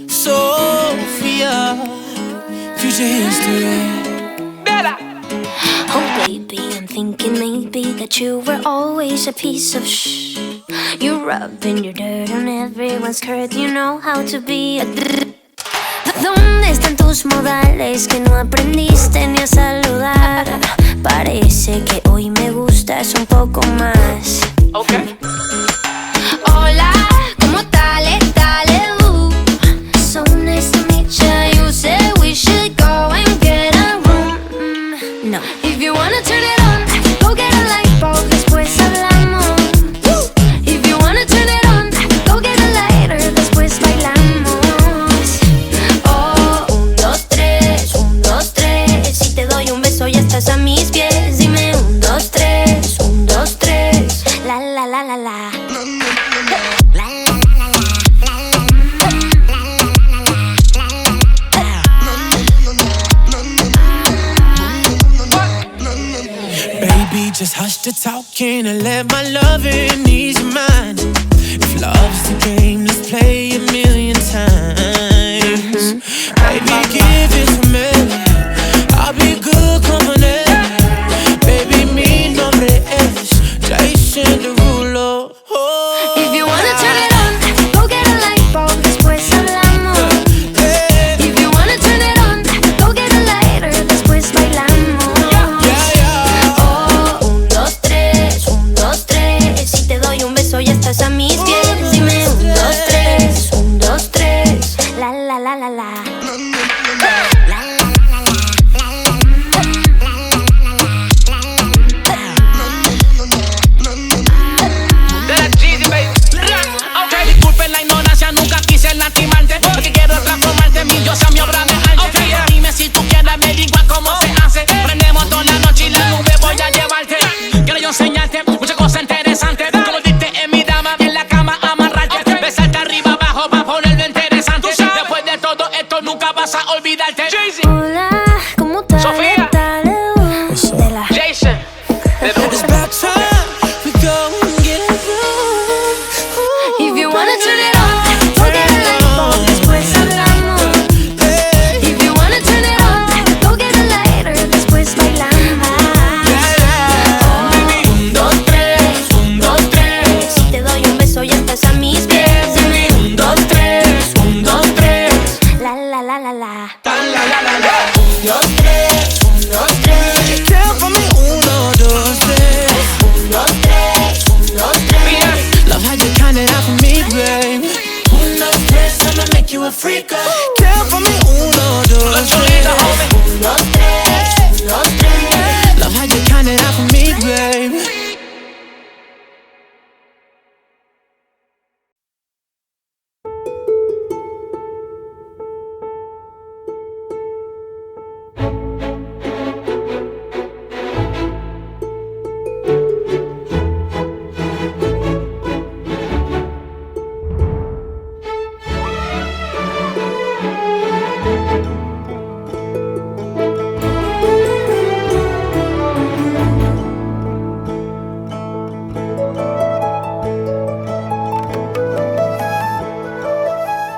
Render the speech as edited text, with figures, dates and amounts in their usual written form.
Sophia, future history. Oh baby, I'm thinking maybe that you were always a piece of shh. You're rubbing your dirt on everyone's skirt. You know how to be a ¿Dónde están tus modales que no aprendiste ni a saludar? Parece que hoy me gustas un poco más. Okay. Hola, ¿cómo dale? So nice to meet ya. You said we should go and get a room. No. If you wanna turn it on, go get a light bulb, después hablamos. If you wanna turn it on, go get a lighter, después bailamos. Oh, 1, 2, 3, 1, 2, 3. Si te doy un beso ya estás a mis pies. Dime 1, 2, 3, 1, 2, 3. La la la la la. Baby, just hush the talking and let my loving ease your mind. If love's the game, let's play a million times. Baby, give it to me. I'll be good company. Baby, mi nombre es Jason Derulo. Oh. If you wanna turn it on, go get a light bulb, después hablamos. If you wanna turn it on, go get a lighter, después bailamos. Oh, 1, 2, 3, 1, 2, 3. Si te doy un beso ya estás a mis pies. Dime 1, 2, 3, 1, 2, 3. La la la la la. Disculpen la ignorancia, nunca quise lastimarte, porque quiero transformarte en mi diosa, mi obra de arte. Dime si tú quieres averiguar cómo se hace. Prendemos toda la noche y la nube voy a llevarte. Quiero yo enseñarte muchas cosas interesantes, como diste en mi dama, en la cama amarrarte, besarte arriba abajo para ponerlo interesante. Después de todo esto nunca vas a olvidarte. Hola, ¿cómo estás? Sofía. Jason. It's about time we go and get a room. If you wanna turn it on, go get a light bulb, después hablamos. If you wanna turn it on, go get a lighter, después bailamos. Oh, 1, 2, 3, 1, 2, 3. Si te doy un beso ya estás a mis pies. Dime 1, 2, 3, 1, 2, 3. La la la la la. 1, 2, 3, 1, 2, 3. Count for me, 1, 2, 3. 1, 2, 3, 1, 2, 3. Love how you count it out for me, babe. 1, 2, 3, I'ma make you a freak. Count for me, 1, 2, 3. 1, 2, 3, 1, 2, 3. Love how you count it out for me, babe.